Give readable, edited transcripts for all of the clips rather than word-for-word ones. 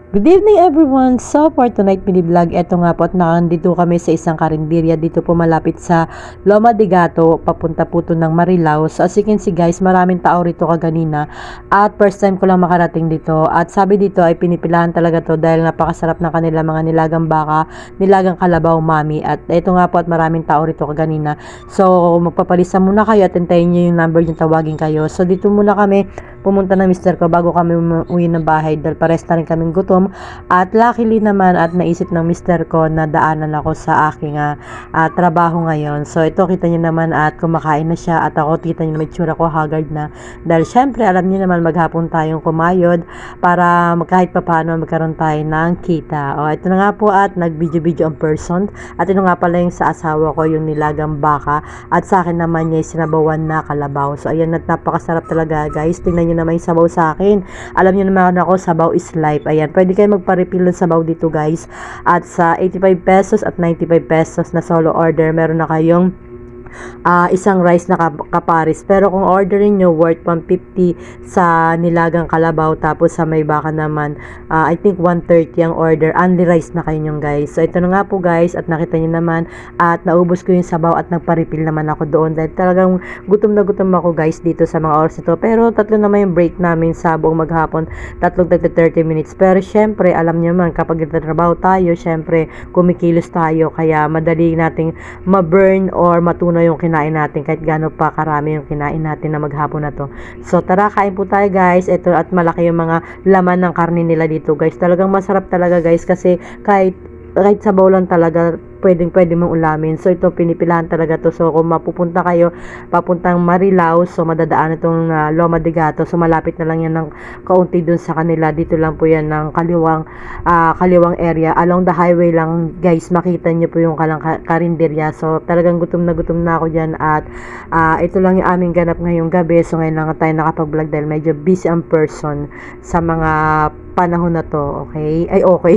Good evening everyone! So for tonight mini-vlog, eto nga po at nandito kami sa isang karinderya dito po malapit sa Loma de Gato, papunta po to ng Marilao. So as you can see guys, maraming tao rito kaganina at first time ko lang makarating dito. At sabi dito ay pinipilahan talaga to dahil napakasarap ng kanila mga nilagang baka, nilagang kalabaw, mami. At eto nga po at maraming tao rito kaganina. So magpapalisa muna kayo at hintayin nyo yung number yung tawagin kayo. So dito muna kami pumunta ng mister ko bago kami uwi ng bahay dahil pares na rin kaming gutom. At luckily naman at naisip ng mister ko na daanan ako sa aking trabaho ngayon. So ito kita niyo naman at kumakain na siya at ako kita niyo may tsura ko haggard na. Dahil syempre alam niyo naman maghapon tayong kumayod para kahit papaano magkaroon tayo ng kita. O ito na nga po at nag-video-video ang person. At ito nga pala yung sa asawa ko yung nilagang baka at sa akin naman niya yung sinabawan na kalabaw. So ayan at napakasarap talaga guys. Tingnan niyo naman yung sabaw sa akin. Alam niyo naman ako sabaw is life. Ayan, pwede kayo magpa-refill ng sabaw dito guys. At sa 85 pesos at 95 pesos na solo order, meron na kayong isang rice na kaparis. Pero kung orderin nyo, worth 150 sa nilagang kalabaw. Tapos sa may baka naman, I think 130 ang order. Only rice na kayo nyong guys. So ito na nga po guys. At nakita nyo naman. At naubos ko yung sabaw at nagpa-refill naman ako doon. Dahil talagang gutom na gutom ako guys dito sa mga oras ito. Pero tatlo naman yung break namin sa buong maghapon. Tatlong 30 minutes. Pero syempre, alam nyo man, kapag nagtatrabaho tayo, syempre, kumikilos tayo. Kaya madali nating ma-burn or matunaw yung kinain natin kahit gaano pa karami yung kinain natin na maghapon na to. So tara, kain po tayo guys. Ito at malaki yung mga laman ng karne nila dito guys. Talagang masarap talaga guys kasi kahit sabaw lang talaga pwede mong ulamin. So ito pinipilahan talaga to. So kung mapupunta kayo papuntang Marilao, so madadaan itong Loma de Gato. So malapit na lang yan ng kaunti dun sa kanila. Dito lang po yan ng kaliwang area. Along the highway lang guys, makita nyo po yung karinderya. So talagang gutom na ako dyan. At ito lang yung aming ganap ngayong gabi. So ngayon lang tayo nakapag-vlog dahil medyo busy ang person sa mga panahon na to. Okay? Ay okay.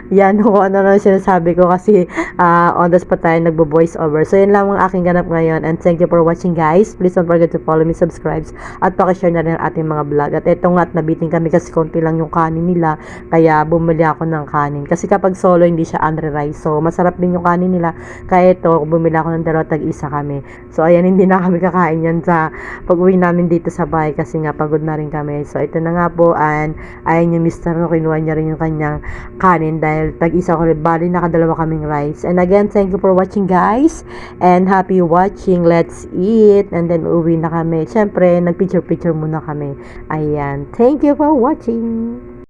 Yan kung ano na sinasabi ko kasi on the spot tayo nagbo-voice over. So yun lang ang aking ganap ngayon and thank you for watching guys. Please don't forget to follow me, subscribe at pakishare na rin ang ating mga vlog. At eto nga at nabiting kami kasi konti lang yung kanin nila kaya bumili ako ng kanin. Kasi kapag solo hindi siya unri rice. So masarap din yung kanin nila. Kaya ito bumili ako ng dalawa tag-isa kami. So ayan hindi na kami kakain yan sa pag-uwi namin dito sa bahay kasi nga pagod na rin kami. So ito na nga po and ayan yung mister ko kinuha niya rin yung kanyang kanin dahil tag-isa ko rin. Bali nakadalawa kaming rice. And again, thank you for watching guys. And happy watching. Let's eat. And then uwi na kami. Siyempre, nagpicture-picture muna kami. Ayan. Thank you for watching.